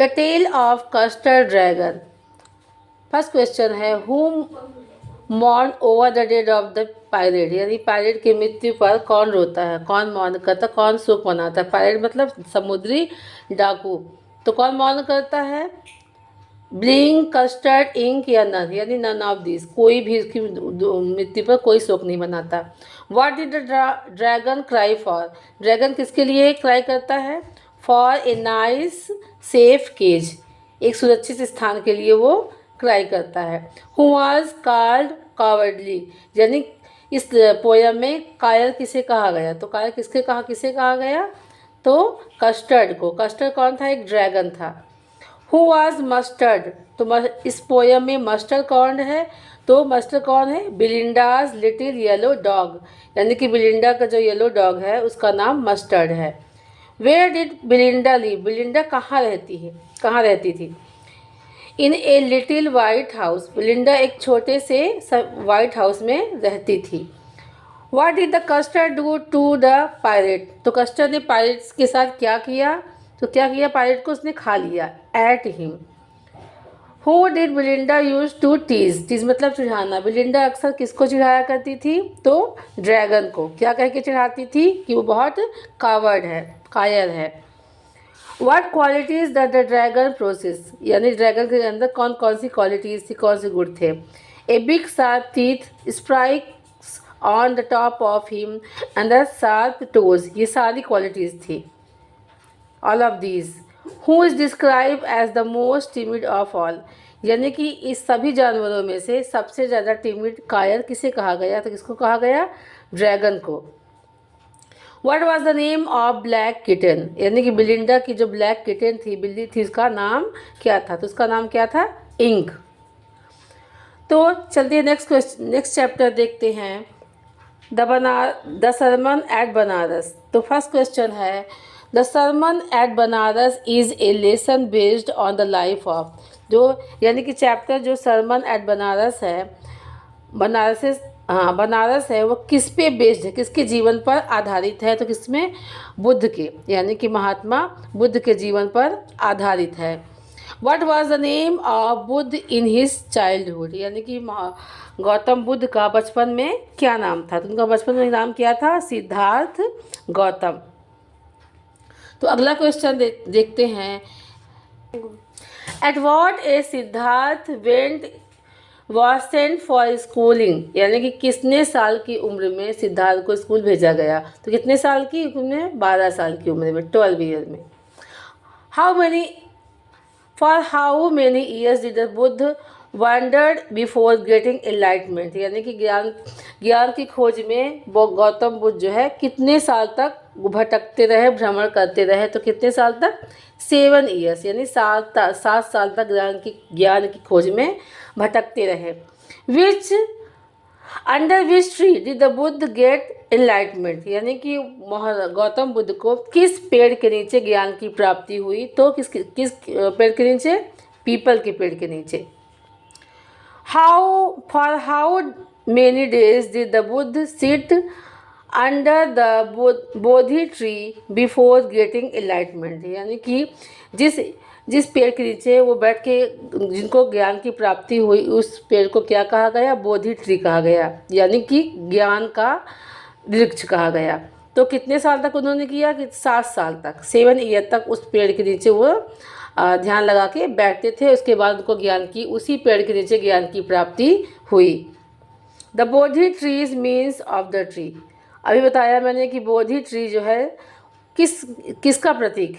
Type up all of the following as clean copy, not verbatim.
The tale of custard dragon. First question है whom mourn over the dead of the pirate, यानी pirate की मृत्यु पर कौन रोता है, कौन मौन करता, कौन शोक मनाता है। पायरेट मतलब समुद्री डाकू, तो कौन मौन करता है। ब्रिंग कस्टर्ड इंक या नन, यानी नन ऑफ दिस, कोई भी इसकी मृत्यु पर कोई शोक नहीं मनाता। What did the dragon cry for, dragon किसके लिए क्राई करता है। For a nice safe cage, एक सुरक्षित स्थान के लिए वो क्राई करता है। हु वॉज कॉल्ड कॉवर्डली, यानी इस पोयम में कायर किसे कहा गया, तो कायर किसे कहा गया, तो कस्टर्ड को। कस्टर्ड कौन था, एक ड्रैगन था। हु वॉज मस्टर्ड, तो इस पोयम में मस्टर्ड कौन है, तो मस्टर्ड कौन है, बिलिंडाज लिटिल येलो डॉग, यानी कि बिलिंडा का जो येलो डॉग है उसका नाम मस्टर्ड है। Where did Belinda live, Belinda कहाँ रहती थी। In a little white house, Belinda एक छोटे से वाइट हाउस में रहती थी। What did the custard do to the pirate, तो कस्टर्ड ने पायरेट्स के साथ क्या किया, तो क्या किया, पायरेट को उसने खा लिया, ate him. Who did Belinda use to tease मतलब चिढ़ाना, बिलिंडा अक्सर किसको चिढ़ाया करती थी, तो ड्रैगन को। क्या कह के चिढ़ाती थी, कि वो बहुत कायर है। What qualities the dragon process, यानी ड्रैगन के अंदर कौन कौन सी क्वालिटीज थी, कौन से गुण थे। A big sharp teeth spikes on the top of him and the sharp toes, ये सारी क्वालिटीज थी। All of these. Who is describe as the most timid of all, यानी कि इस सभी जानवरों में से सबसे ज़्यादा टिमिड कायर किसे कहा गया, तो किसको कहा गया, ड्रैगन को। What was the name of black kitten, यानी कि बिलिंडा की जो ब्लैक किटन थी, बिल्ली थी, उसका नाम क्या था, तो उसका नाम क्या था, इंक। तो चलते हैं नेक्स्ट चैप्टर देखते हैं, द सरमन एट बनारस। तो फर्स्ट क्वेश्चन है the sermon at Banaras is a lesson based on the life of, जो यानी कि चैप्टर जो सरमन एट बनारस है, बनारस है, वो किस पे बेस्ड है, किसके जीवन पर आधारित है, तो किसमें, बुद्ध के, यानी कि महात्मा बुद्ध के जीवन पर आधारित है। What was the name of Buddha in his childhood, यानी कि गौतम बुद्ध का बचपन में क्या नाम था, तो उनका बचपन में नाम क्या था, सिद्धार्थ गौतम। तो अगला क्वेश्चन देखते हैं, at what age Siddhartha went was sent for schooling, यानी कि कितने साल की उम्र में सिद्धार्थ को स्कूल भेजा गया, तो कितने साल की उम्र में, 12 साल की उम्र में, 12 ईयर में। For how many years did the Buddha wandered before getting enlightenment, यानी कि ज्ञान की खोज में वो गौतम बुद्ध जो है कितने साल तक भटकते रहे, भ्रमण करते रहे, तो कितने साल तक, 7 ईयर्स, यानी 7 साल तक ज्ञान की खोज में भटकते रहे। Under which tree did the Buddha get enlightenment, यानी कि गौतम बुद्ध को किस पेड़ के नीचे ज्ञान की प्राप्ति हुई, तो किस पेड़ के नीचे, पीपल के पेड़ के नीचे। For how many days did the Buddha sit under the Bodhi tree before getting enlightenment, यानी कि जिस पेड़ के नीचे वो बैठ के जिनको ज्ञान की प्राप्ति हुई, उस पेड़ को क्या कहा गया, बोधि ट्री कहा गया, यानी कि ज्ञान का वृक्ष कहा गया। तो कितने साल तक उन्होंने किया, कि 7 साल तक, 7 ईयर तक उस पेड़ के नीचे वो ध्यान लगा के बैठते थे। उसके बाद उनको उसी पेड़ के नीचे ज्ञान की प्राप्ति हुई। The Bodhi trees means of the tree, अभी बताया मैंने कि बोधि ट्री जो है किसका प्रतीक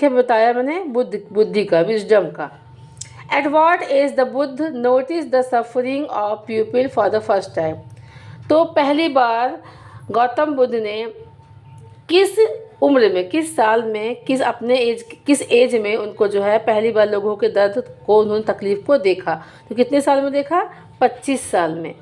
है, बताया मैंने, बुद्धि का, विजडम का। At what age the Buddha notice the suffering of people for the first time, तो पहली बार गौतम बुद्ध ने किस उम्र में, किस साल में, किस एज में उनको जो है पहली बार लोगों के दर्द को, उन्होंने तकलीफ को देखा, तो कितने साल में देखा, 25 साल में।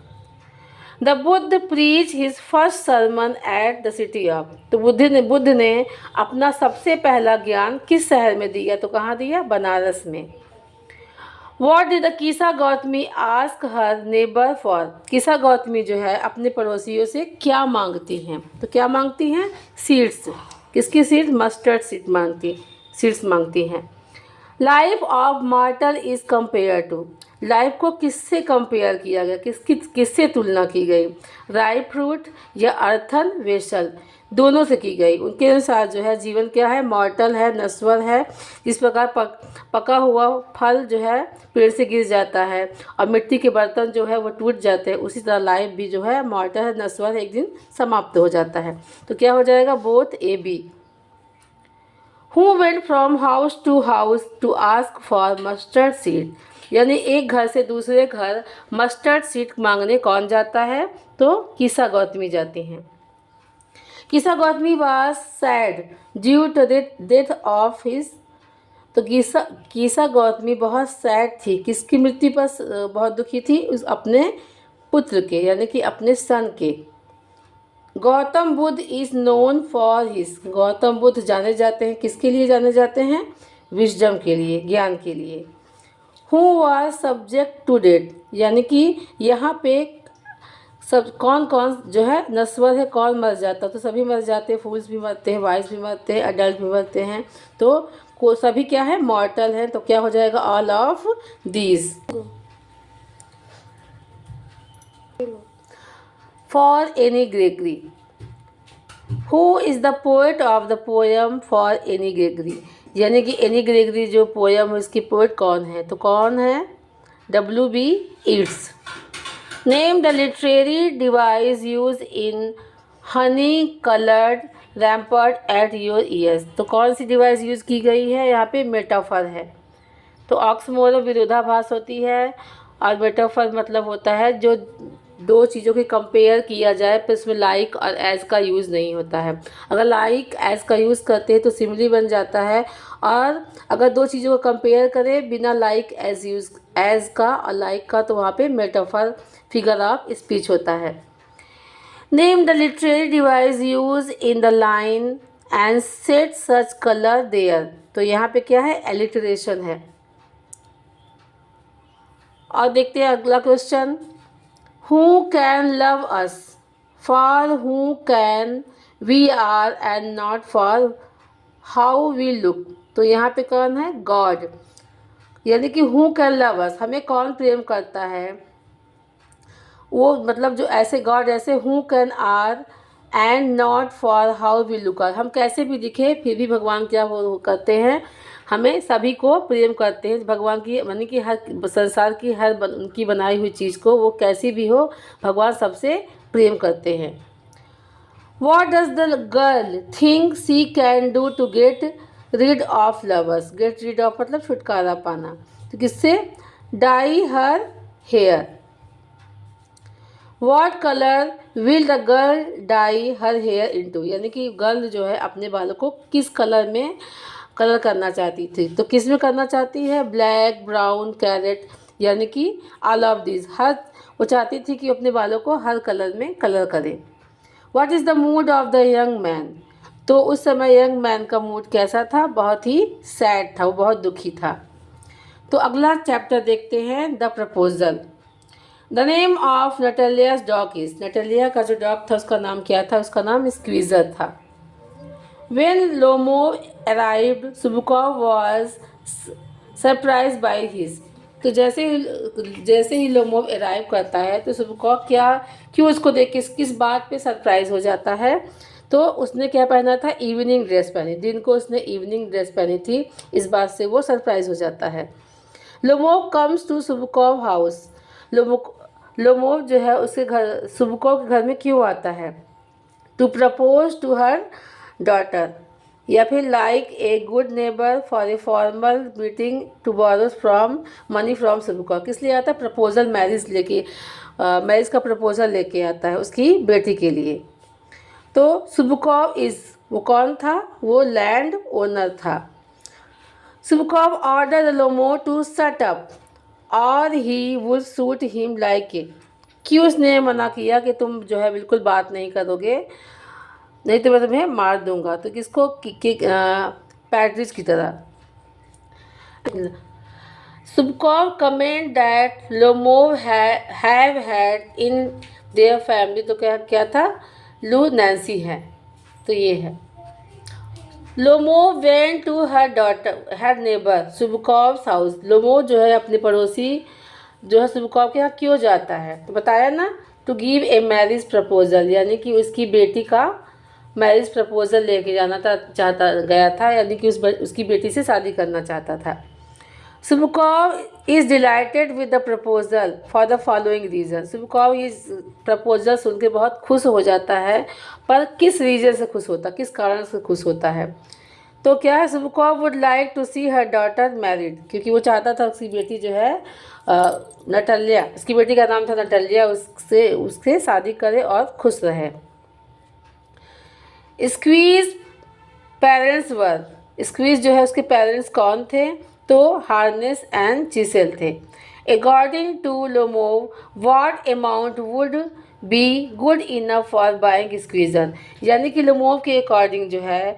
The Buddha preach his first sermon at the city of, तो बुद्ध ने अपना सबसे पहला ज्ञान किस शहर में दिया, तो कहाँ दिया, बनारस में। What did the Kisa Gotami ask her neighbour for, Kisa Gotami जो है अपने पड़ोसियों से क्या मांगती हैं, तो क्या मांगती हैं, सीड्स, किसकी सीड्स, मस्टर्ड सीड्स मांगती हैं। Life of mortal is compare to, life को किससे कंपेयर किया गया, किससे तुलना की गई, राइप फ्रूट या अर्थन वेसल, दोनों से की गई। उनके अनुसार जो है जीवन क्या है, मॉर्टल है, नश्वर है। इस प्रकार पका हुआ फल जो है पेड़ से गिर जाता है और मिट्टी के बर्तन जो है वो टूट जाते हैं, उसी तरह लाइफ भी जो है मॉर्टल है, नश्वर है, एक दिन समाप्त हो जाता है। तो क्या हो जाएगा, both A B. Who went from house to ask for mustard seed, यानी एक घर से दूसरे घर मस्टर्ड सीड मांगने कौन जाता है, तो कीसा गौतमी जाती हैं। कीसा Gautami was sad due to the death of his, तो कीसा गौतमी बहुत सैड थी, किसकी मृत्यु पर बहुत दुखी थी, उस अपने पुत्र के, यानी कि अपने सन के। Gautam Buddha is known for his, Gautam Buddha जाने जाते हैं, किसके लिए जाने जाते हैं, विजडम के लिए, ज्ञान के लिए। Who was subject to death, यानी कि यहाँ पे सब कौन कौन जो है नश्वर है, कौन मर जाता, तो सभी मर जाते हैं, फूल्स भी मरते हैं, वाइस भी मरते हैं, अडल्ट भी मरते हैं, तो को सभी क्या है, मॉर्टल हैं। तो क्या हो जाएगा, all of these. For any Gregory, who is the poet of the poem for any Gregory, यानी कि एनी ग्रेगरी जो पोएम है उसकी पोएट कौन है, तो कौन है, W.B. Yeats। Name the literary device use in honey coloured rampart at your ears, तो कौन सी डिवाइस यूज़ की गई है, यहाँ पे मेटाफर है। तो ऑक्सीमोरोन विरोधाभास होती है और मेटाफर मतलब होता है जो दो चीज़ों के कंपेयर किया जाए पर इसमें लाइक और एज का यूज़ नहीं होता है। अगर लाइक एज का यूज़ करते हैं तो सिमिली बन जाता है, और अगर दो चीज़ों को कंपेयर करें बिना लाइक एज का और लाइक का, तो वहाँ पे मेटाफर फिगर ऑफ स्पीच होता है। Name the literary device use in the line and set such colour there, तो यहाँ पे क्या है, एलिटरेशन है। और देखते हैं अगला question, Who can love us? For who can we are and not for how we look, तो यहाँ पे कौन है, गॉड, यानी कि who can love us, हमें कौन प्रेम करता है, वो मतलब जो ऐसे गॉड ऐसे who can are and not for how we look, हम कैसे भी दिखे फिर भी भगवान क्या वो करते हैं, हमें सभी को प्रेम करते हैं। भगवान की मानी कि हर संसार की हर उनकी बनाई हुई चीज़ को वो कैसी भी हो भगवान सबसे प्रेम करते हैं। What does the girl think she can do to get rid of lovers? Get rid of मतलब छुटकारा पाना, तो किससे, dye her hair। What color will the girl dye her hair into, यानी कि गर्ल जो है अपने बालों को किस कलर में कलर करना चाहती थी, तो किस में करना चाहती है, ब्लैक, ब्राउन, कैरेट, यानी कि ऑल ऑफ दिस, हर वो चाहती थी कि अपने बालों को हर कलर में कलर करें। What is the mood off the young man, तो उस समय यंग मैन का मूड कैसा था, बहुत ही सैड था, वो बहुत दुखी था। तो अगला चैप्टर देखते हैं, the proposal. The name of Natalia's dog is, Natalia का जो डॉग था उसका नाम क्या था, उसका नाम स्क्वीज़र था। When Lomov arrived, Subukov was surprised by his, तो जैसे ही लोमोव अराइव करता है तो सुबुकॉव क्यों उसको देख के किस बात पे सरप्राइज हो जाता है, तो उसने क्या पहना था, इवनिंग ड्रेस पहनी, दिन को उसने इवनिंग ड्रेस पहनी थी, इस बात से वो सरप्राइज हो जाता है। Lomov comes to Chubukov house, Lomov जो है उसके घर, सुबुकॉव के घर में क्यों आता है, to propose to her daughter, या फिर like a good neighbour for a formal meeting to borrow from money from Chubukov, किस लिए आता है, प्रपोजल मैरिज का प्रपोजल लेके आता है उसकी बेटी के लिए। तो सुबुकॉव वो कौन था, वो लैंड ओनर था। सुबुकॉव ऑर्डर लोमो टू शट अप और he would shoot him like it, क्यों उसने मना किया कि तुम जो है बिल्कुल बात नहीं करोगे, नहीं तो मैं तुम्हें मार दूंगा, तो किसको, पैट्रिज की तरह। Chubukov comment that Lomov have had in their family, तो क्या था, लू नैन्सी है, तो ये है Lomov went to her neighbour Chubukov house. Lomov जो है अपने पड़ोसी जो है सुबकॉव के यहाँ क्यों जाता है, तो बताया ना, to give a marriage proposal, यानी कि उसकी बेटी का मैरिज प्रपोजल लेके जाना था, चाहता गया था, यानी कि उसकी बेटी से शादी करना चाहता था। Chubukov is delighted with the proposal for the following reason. Chubukov इस प्रपोजल सुन के बहुत खुश हो जाता है, पर किस रीज़न से खुश होता, किस कारण से खुश होता है, तो क्या है, Chubukov would like to see her daughter married, क्योंकि वो चाहता था उसकी बेटी जो है नटल्या, उसकी बेटी का नाम था नटल्या, उससे शादी करे और खुश रहे। स्क्वीज पेरेंट्स वर, स्क्वीज जो है उसके पेरेंट्स कौन थे, तो हार्नेस एंड चिसेल थे। According to Lomov what amount would be good enough for buying Squeezer, यानी कि लोमोव के अकॉर्डिंग जो है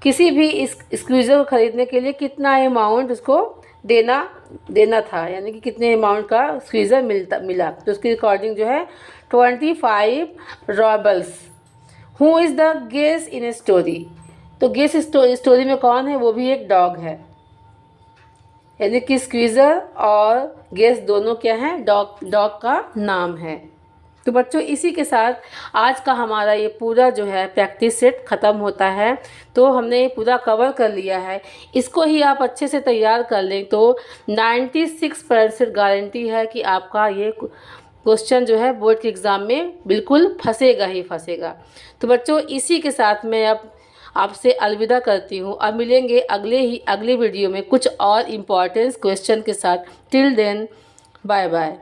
किसी भी इस स्क्वीज़र को ख़रीदने के लिए कितना अमाउंट उसको देना था, यानी कि कितने अमाउंट का स्क्वीज़र मिला, तो उसके अकॉर्डिंग जो है 25 roubles. Who is the guest in a story, तो गेस स्टोरी में कौन है, वो भी एक डॉग है, यानी कि स्क्वीज़र और गेस दोनों क्या हैं, डॉग का नाम है। तो बच्चों इसी के साथ आज का हमारा ये पूरा जो है प्रैक्टिस सेट ख़त्म होता है। तो हमने ये पूरा कवर कर लिया है, इसको ही आप अच्छे से तैयार कर लें तो 96% गारंटी है कि आपका ये क्वेश्चन जो है बोर्ड के एग्ज़ाम में बिल्कुल फंसेगा ही फंसेगा। तो बच्चों इसी के साथ मैं अब आपसे अलविदा करती हूँ। अब मिलेंगे अगले वीडियो में कुछ और इम्पॉर्टेंस क्वेश्चन के साथ। Till then bye bye.